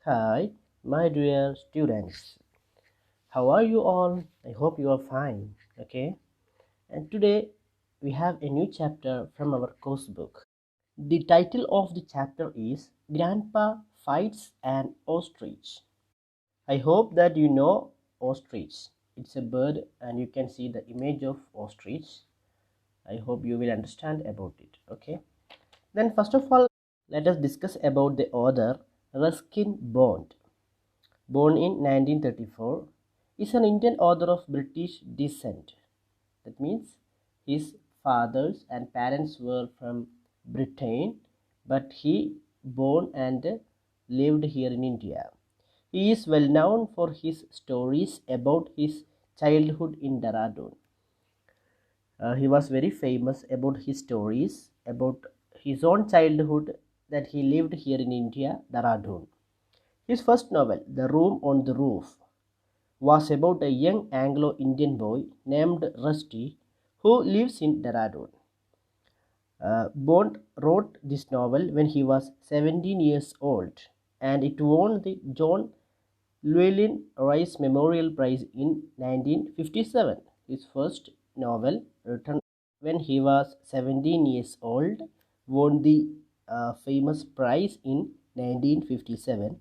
Hi, my dear students. How are you all? I hope you are fine. Okay. And today we have a new chapter from our course book. The title of the chapter is Grandpa Fights an Ostrich. I hope that you know ostrich. It's a bird and you can see the image of ostrich. I hope you will understand about it. Okay. Then first of all, let us discuss about the author Ruskin Bond. Born in 1934, is an Indian author of British descent. That means his fathers and parents were from Britain, but he born and lived here in India. He is well known for his stories about his childhood in Dehradun. He was very famous about his stories about his own childhood that he lived here in India, Dehradun. His first novel, The Room on the Roof, was about a young Anglo-Indian boy named Rusty who lives in Dehradun. Bond wrote this novel when he was 17 years old and it won the John Llewellyn Rice Memorial Prize in 1957. His first novel, written when he was 17 years old, won the famous prize in 1957.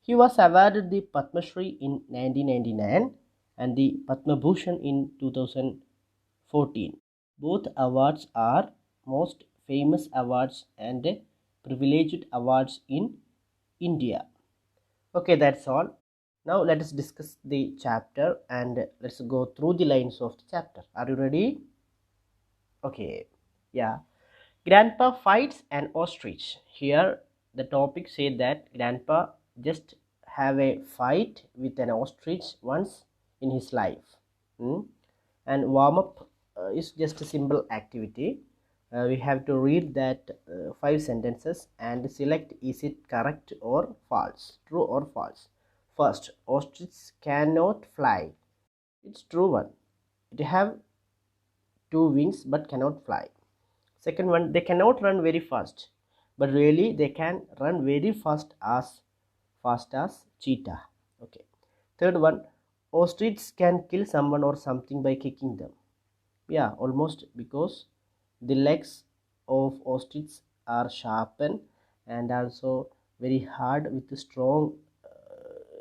He was awarded the Padma Shri in 1999 and the Padma Bhushan in 2014. Both awards are most famous awards and privileged awards in India. Okay, that's all. Now let us discuss the chapter and let's go through the lines of the chapter. Are you ready? Okay. Yeah. Grandpa fights an ostrich. Here the topic said that grandpa just have a fight with an ostrich once in his life. And warm up is just a simple activity. We have to read that 5 sentences and select is it correct or false, true or false. First, ostrich cannot fly. It's true one. It have two wings but cannot fly. Second one, they cannot run very fast, but really they can run very fast as cheetah. Okay. Third one, ostriches can kill someone or something by kicking them. Yeah, almost, because the legs of ostrich are sharpened and also very hard with a strong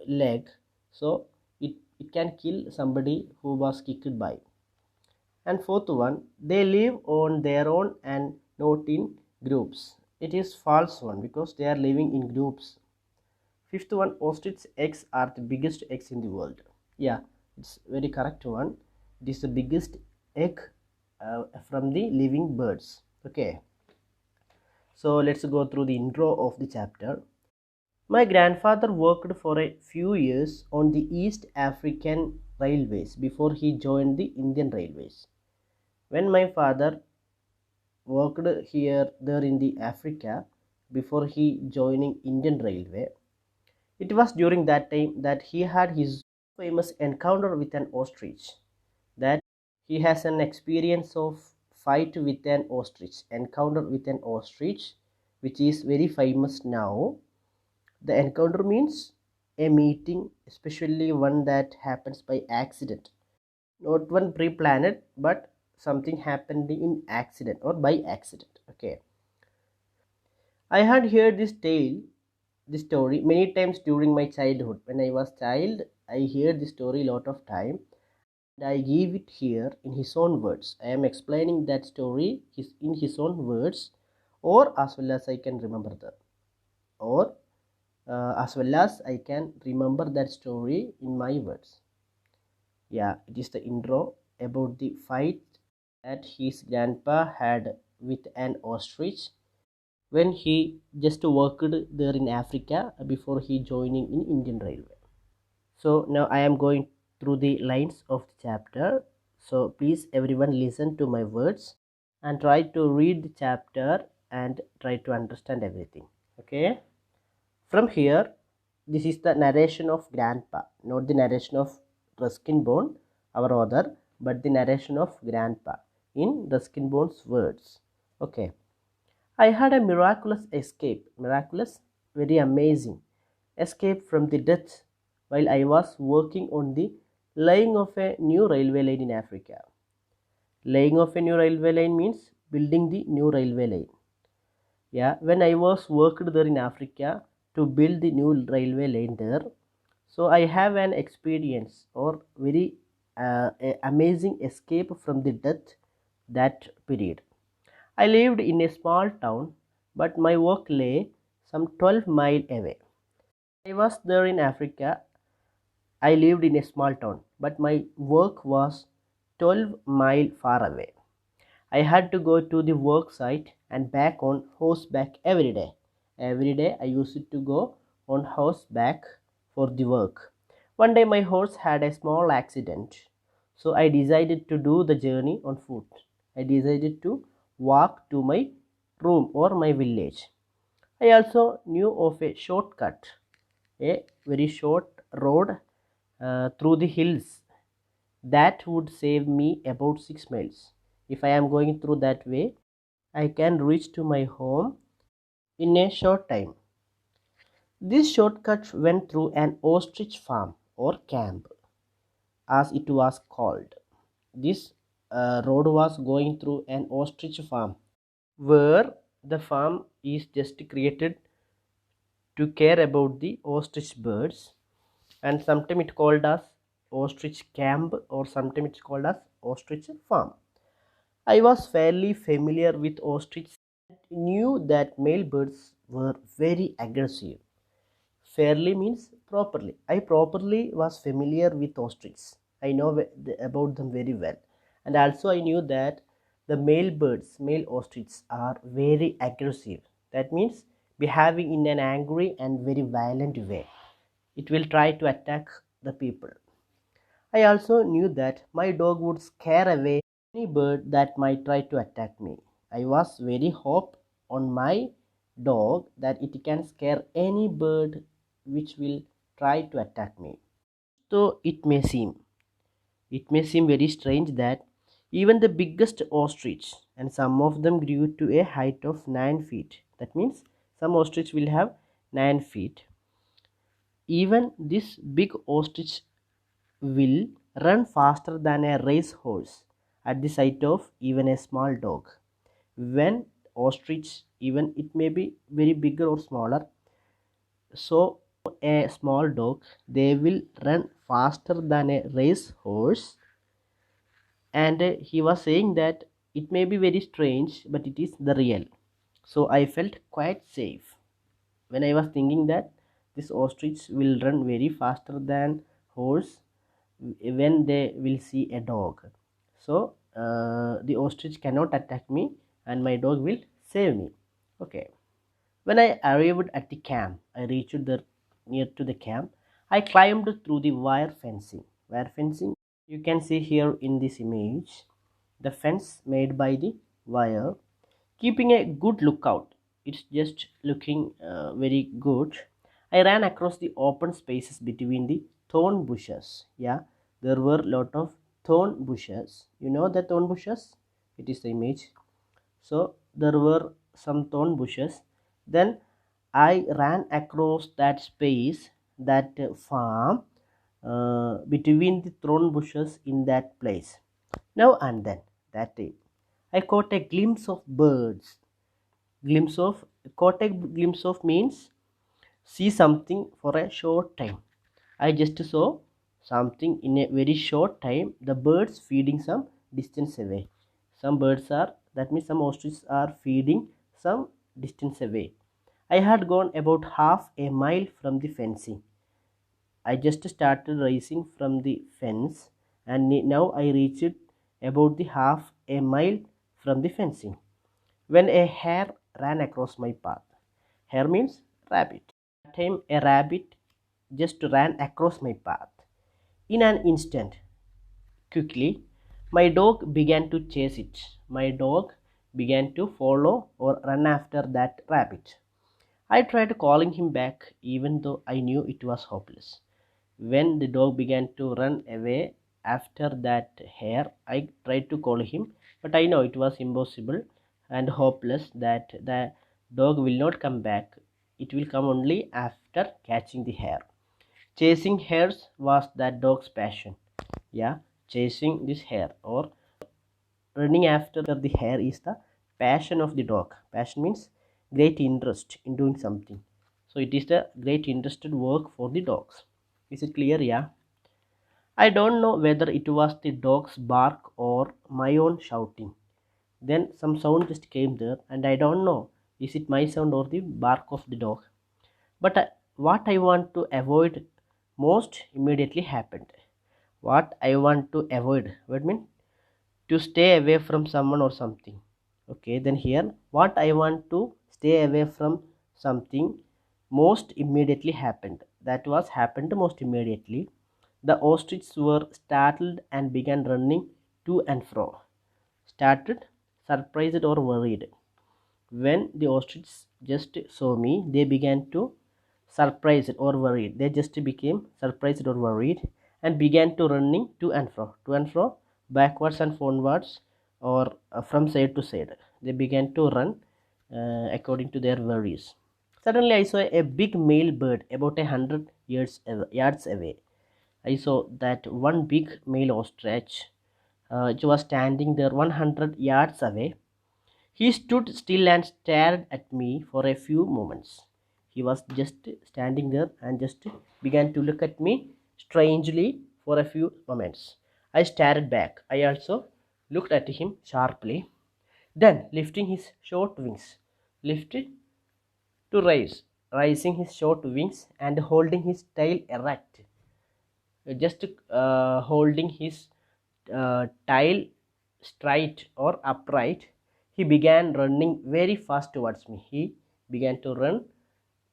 leg, so it can kill somebody who was kicked by. And fourth one, they live on their own and not in groups. It is false one because they are living in groups. Fifth one, ostrich eggs are the biggest eggs in the world. Yeah, it's very correct one. It is the biggest egg from the living birds. Okay, so let's go through the intro of the chapter. My grandfather worked for a few years on the East African railways before he joined the Indian railways. When my father worked there in the Africa before he joining Indian Railway, it was during that time that he had his famous encounter with an ostrich. That he has an experience of fight with an ostrich, encounter with an ostrich, which is very famous now. The encounter means a meeting, especially one that happens by accident, not one pre-planned, but something happened in accident or by accident. Okay, I had heard this story many times during my childhood. When I was child, I heard this story a lot of time. And I give it here in his own words. I am explaining that story in his own words, or as well as I can remember that, or as well as I can remember that story in my words. Yeah, it is the intro about the fight that his grandpa had with an ostrich when he just worked there in Africa before he joining in Indian Railway. So now I am going through the lines of the chapter. So please everyone listen to my words and try to read the chapter and try to understand everything. Okay. From here, this is the narration of grandpa, not the narration of Ruskin Bond, our author, but the narration of grandpa in Ruskin Bond's words. Okay. I had a miraculous escape. Miraculous, very amazing. escape from the death while I was working on the laying of a new railway line in Africa. Laying of a new railway line means building the new railway line. Yeah, when I was worked there in Africa to build the new railway line there, so I have an experience or very amazing escape from the death that period. I lived in a small town, but my work lay some 12 miles away. I was there in Africa. I lived in a small town, but my work was 12 miles far away. I had to go to the work site and back on horseback every day. Every day I used to go on horseback for the work. One day my horse had a small accident, so I decided to do the journey on foot. I decided to walk to my room or my village. I also knew of a shortcut, a very short road through the hills that would save me about 6 miles. If I am going through that way, I can reach to my home in a short time. This shortcut went through an ostrich farm or camp, as it was called. This road was going through an ostrich farm, where the farm is just created to care about the ostrich birds, and sometimes it called as ostrich camp or sometimes it's called as ostrich farm. I was fairly familiar with ostriches and knew that male birds were very aggressive. Fairly means properly. I properly was familiar with ostriches. I know about them very well. And also I knew that the male birds, male ostriches are very aggressive. That means behaving in an angry and very violent way. It will try to attack the people. I also knew that my dog would scare away any bird that might try to attack me. I was very hope on my dog that it can scare any bird which will try to attack me. So it may seem very strange that even the biggest ostrich, and some of them grew to a height of 9 feet. That means some ostrich will have 9 feet. Even this big ostrich will run faster than a racehorse at the sight of even a small dog. When ostrich, even it may be very bigger or smaller, so a small dog, they will run faster than a racehorse. And he was saying that it may be very strange, but it is the real. So I felt quite safe when I was thinking that this ostrich will run very faster than horse when they will see a dog. So the ostrich cannot attack me and my dog will save me. Okay. When I arrived at the camp, I reached the near to the camp. I climbed through the wire fencing. Wire fencing, you can see here in this image, the fence made by the wire, keeping a good lookout. It's just looking very good. I ran across the open spaces between the thorn bushes. Yeah, there were a lot of thorn bushes. You know the thorn bushes? It is the image. So there were some thorn bushes. Then I ran across that space, that farm, between the thorn bushes in that place. Now and then, that day, I caught a glimpse of birds. Glimpse of, caught a glimpse of means see something for a short time. I just saw something in a very short time. The birds feeding some distance away. Some birds are, that means some ostriches are feeding some distance away. I had gone about half a mile from the fencing. I just started racing from the fence and now I reached about the half a mile from the fencing when a hare ran across my path. Hare means rabbit. That time a rabbit just ran across my path. In an instant, quickly, my dog began to chase it. My dog began to follow or run after that rabbit. I tried calling him back even though I knew it was hopeless. When the dog began to run away after that hare, I tried to call him, but I know it was impossible and hopeless that the dog will not come back it will come only after catching the hare. Chasing hares was that dog's passion. Yeah, chasing this hare or running after the hare is the passion of the dog. Passion means great interest in doing something. So it is the great interested work for the dogs. Is it clear? Yeah. I don't know whether it was the dog's bark or my own shouting. Then some sound just came there, and I don't know is it my sound or the bark of the dog. But what I want to avoid most immediately happened. What I want to avoid, what mean? To stay away from someone or something. Okay, then here, what I want to stay away from something most immediately happened. That was happened most immediately. The ostriches were startled and began running to and fro. Startled, surprised, or worried. When the ostriches just saw me, they began to surprised or worried. They just became surprised or worried and began to running to and fro, backwards and forwards, or from side to side. They began to run according to their worries. Suddenly, I saw a big male bird about 100 yards away. I saw that one big male ostrich, which was standing there 100 yards away. He stood still and stared at me for a few moments. He was just standing there and just began to look at me strangely for a few moments. I stared back. I also looked at him sharply. Then, lifting his short wings, lifted to rise, raising his short wings and holding his tail erect, just holding his tail straight or upright, he began running very fast towards me. He began to run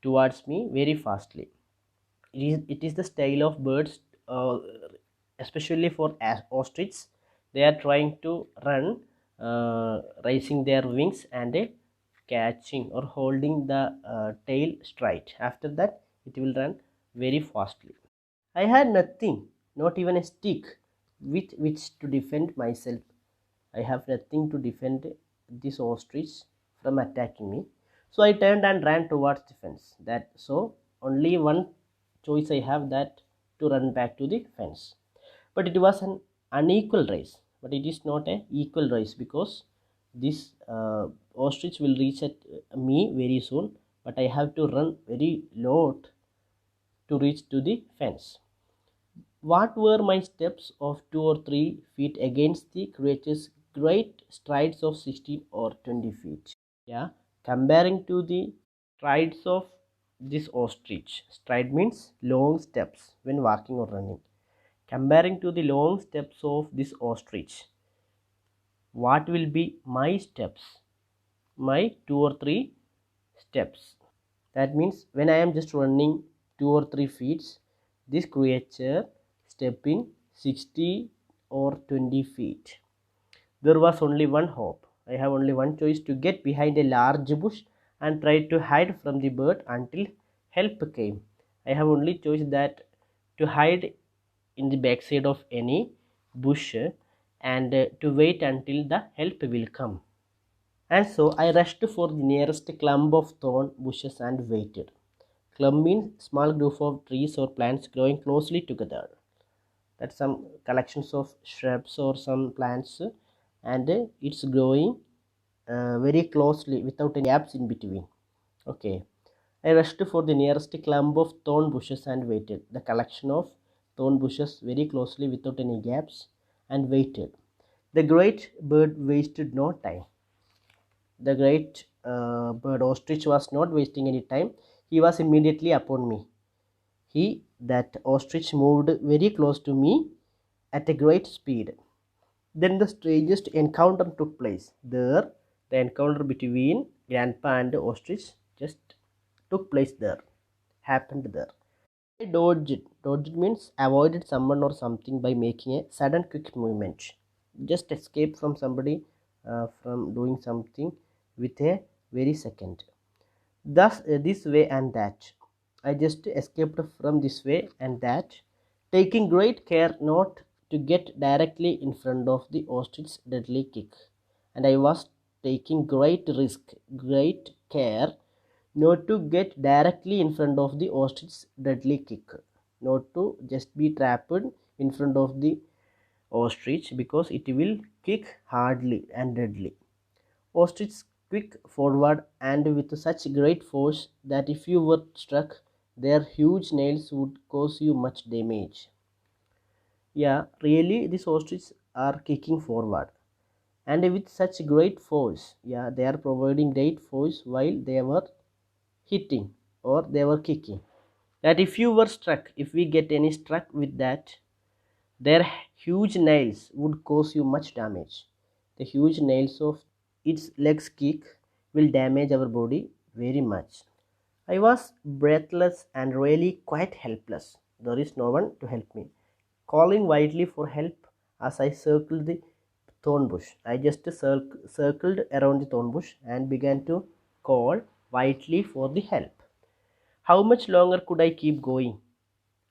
towards me very fastly. It is the style of birds, especially for ostriches. They are trying to run, raising their wings and catching or holding the tail straight. After that, it will run very fastly. I had nothing, not even a stick with which to defend myself. I have nothing to defend this ostrich from attacking me. So I turned and ran towards the fence. So only one choice I have, that to run back to the fence. But it was an unequal race. But it is not an equal race because this ostrich will reach at me very soon. But I have to run very lot to reach to the fence. What were my steps of 2 or 3 feet against the creature's great strides of 16 or 20 feet? Yeah, comparing to the strides of this ostrich. Stride means long steps when walking or running. Comparing to the long steps of this ostrich, what will be my steps? My 2 or 3 steps. That means when I am just running 2 or 3 feet, this creature step in 60 or 20 feet. There was only one hope. I have only one choice: to get behind a large bush and try to hide from the bird until help came. I have only choice that to hide in the backside of any bush and to wait until the help will come. And so I rushed for the nearest clump of thorn bushes and waited. Clump means small group of trees or plants growing closely together. That's some collections of shrubs or some plants, and it's growing very closely without any gaps in between. Okay. I rushed for the nearest clump of thorn bushes and waited. The collection of thorn bushes very closely without any gaps and waited. The great bird wasted no time. The great bird ostrich was not wasting any time. He was immediately upon me. That ostrich moved very close to me at a great speed. Then the strangest encounter took place. There, the encounter between grandpa and the ostrich just took place there, happened there. I dodged. Dodged means avoided someone or something by making a sudden quick movement. Just escape from somebody, from doing something with a very second. Thus, this way and that. I just escaped from this way and that, taking great care not to get directly in front of the ostrich's deadly kick. And I was taking great risk, great care not to get directly in front of the ostrich's deadly kick, not to just be trapped in front of the ostrich because it will kick hardly and deadly. Ostriches kick forward and with such great force that if you were struck, their huge nails would cause you much damage. Yeah, really, these ostriches are kicking forward and with such great force. Yeah, they are providing great force while they were hitting or they were kicking. That if you were struck, if we get any struck with that, their huge nails would cause you much damage. The huge nails of its legs kick will damage our body very much. I was breathless and really quite helpless. There is no one to help me. Calling wildly for help as I circled the thorn bush. I just circled around the thorn bush and began to call wildly for the help. How much longer could I keep going?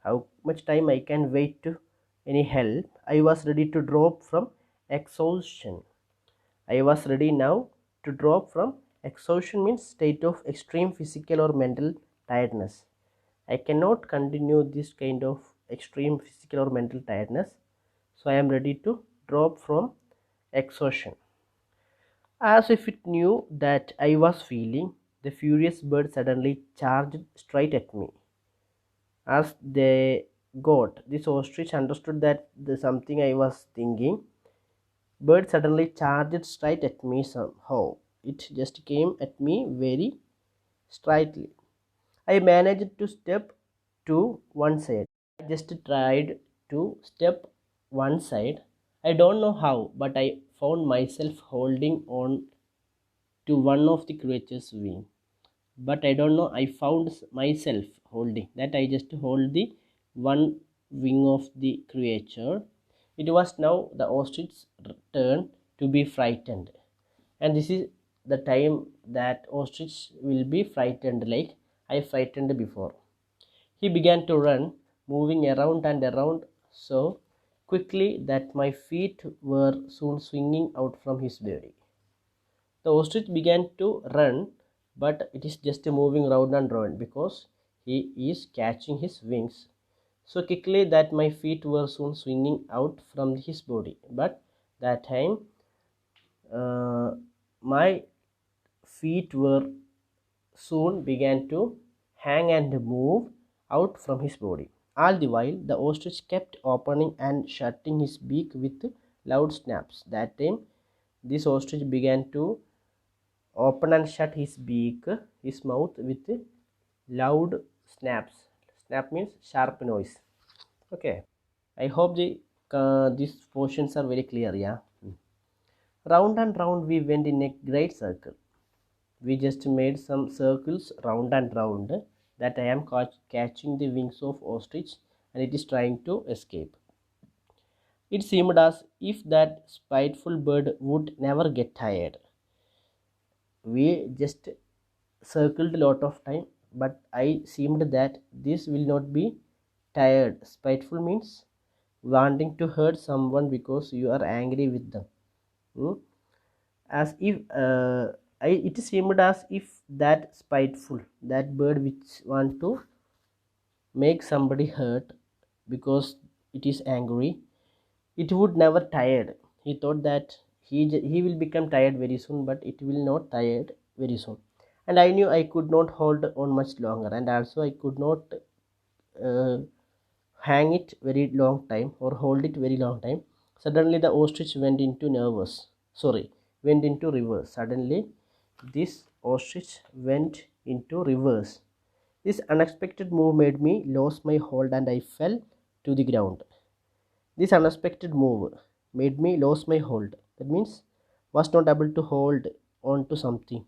How much time I can wait to any help? I was ready to drop from exhaustion. I was ready now to drop from exhaustion means state of extreme physical or mental tiredness. I cannot continue this kind of extreme physical or mental tiredness, so I am ready to drop from exhaustion. As if it knew that I was feeling, the furious bird suddenly charged straight at me. As they got, this ostrich understood that the something I was thinking. Bird suddenly charged straight at me somehow. It just came at me very straightly. I managed to step to one side. I just tried to step one side. I don't know how, but I found myself holding on to one of the creature's wing. But I don't know, I found myself holding that. I just hold the one wing of the creature. It was now the ostrich's turn to be frightened, and this is the time that ostrich will be frightened like I frightened before. He began to run, moving around and around so quickly that my feet were soon swinging out from his body. The ostrich began to run, but it is just moving round and round because he is catching his wings so quickly that my feet were soon swinging out from his body. But that time, my feet were soon began to hang and move out from his body. All the while, the ostrich kept opening and shutting his beak with loud snaps. That time, this ostrich began to open and shut his beak, his mouth with loud snaps. Snap means sharp noise. Okay. I hope these portions are very clear. Yeah. Round and round we went in a great circle. We just made some circles round and round that I am catching the wings of ostrich and it is trying to escape. It seemed as if that spiteful bird would never get tired. We just circled a lot of time, but I seemed that this will not be tired. Spiteful means wanting to hurt someone because you are angry with them. Hmm? As if it seemed as if that spiteful, that bird which want to make somebody hurt because it is angry, it would never tired. He thought that he will become tired very soon, but it will not tired very soon. And I knew I could not hold on much longer, and also I could not uh, hang it very long time or hold it very long time. Suddenly the ostrich went into reverse. Suddenly this ostrich went into reverse. This unexpected move made me lose my hold and I fell to the ground. This unexpected move made me lose my hold. That means was not able to hold on to something,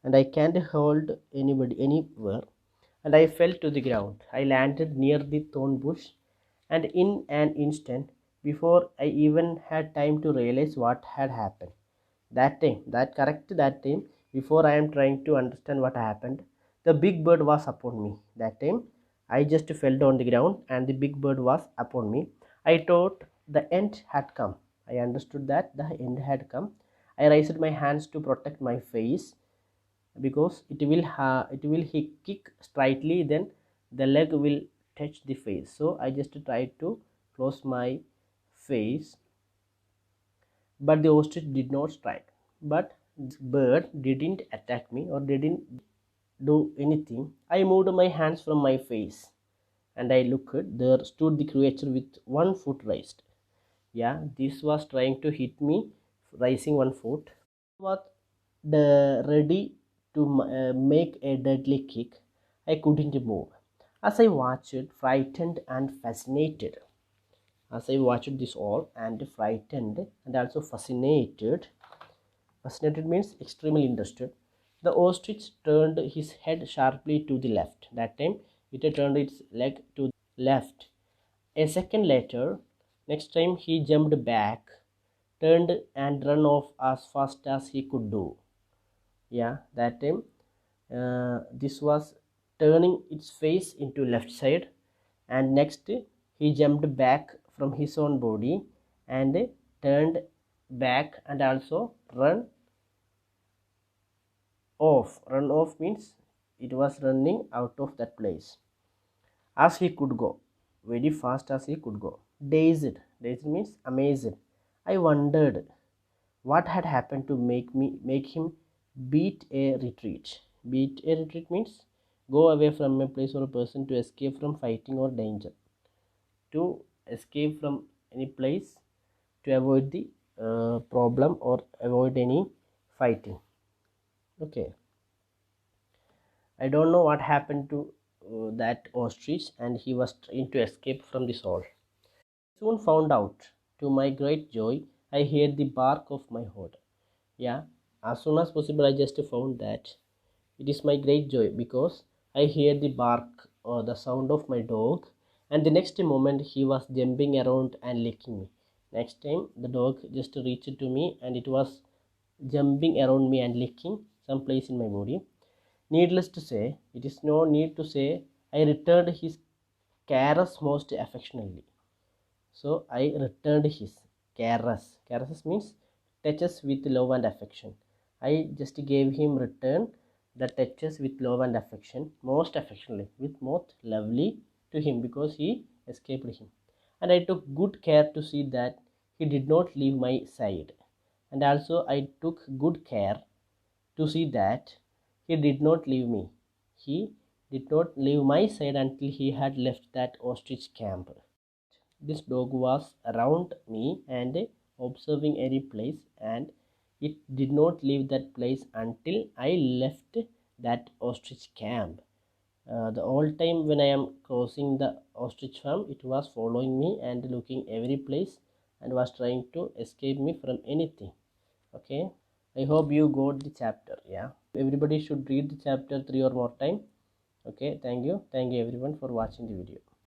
and I can't hold anybody anywhere, and I fell to the ground. I landed near the thorn bush, and in an instant, before I even had time to realize what had happened, that time, before I am trying to understand what happened, the big bird was upon me. That time, I just fell down the ground, and the big bird was upon me. I thought the end had come. I understood that the end had come. I raised my hands to protect my face because it will kick straightly, then the leg will touch the face. So I just tried to close my face, but the ostrich did not strike. But this bird didn't attack me or didn't do anything. I moved my hands from my face and I looked. There stood the creature with one foot raised. Yeah, this was trying to hit me, raising one foot. Was ready to make a deadly kick. I couldn't move. As I watched, frightened and fascinated. As I watched this all and frightened and also fascinated. Fascinated means extremely interested. The ostrich turned his head sharply to the left. That time it turned its leg to the left. A second later, next time he jumped back, turned and ran off as fast as he could do. Yeah, that time this was turning its face into left side, and next he jumped back from his own body and turned back and also run off means it was running out of that place as he could go, very fast as he could go. Dazed means amazed. I wondered what had happened to make him beat a retreat. Beat a retreat means go away from a place or a person to escape from fighting or danger, to escape from any place, to avoid the problem or avoid any fighting. Okay, I don't know what happened to that ostrich, and he was trying to escape from this hole. Soon found out. To my great joy, I heard the bark of my herd. Yeah, as soon as possible, I just found that it is my great joy because I hear the bark or the sound of my dog, and the next moment he was jumping around and licking me. Next time, the dog just reached to me and it was jumping around me and licking some place in my body. Needless to say, it is no need to say, I returned his caress most affectionately. So I returned his caress. Caresses means touches with love and affection. I just gave him return the touches with love and affection, most affectionately, with most lovely to him because he escaped him. And I took good care to see that he did not leave my side. And also I took good care to see that he did not leave me. He did not leave my side until he had left that ostrich camp. This dog was around me and observing every place, and it did not leave that place until I left that ostrich camp. The whole time when I am crossing the ostrich farm, it was following me and looking every place and was trying to escape me from anything. Okay, I hope you got the chapter. Yeah, everybody should read the chapter 3 or more time. Okay, thank you everyone for watching the video.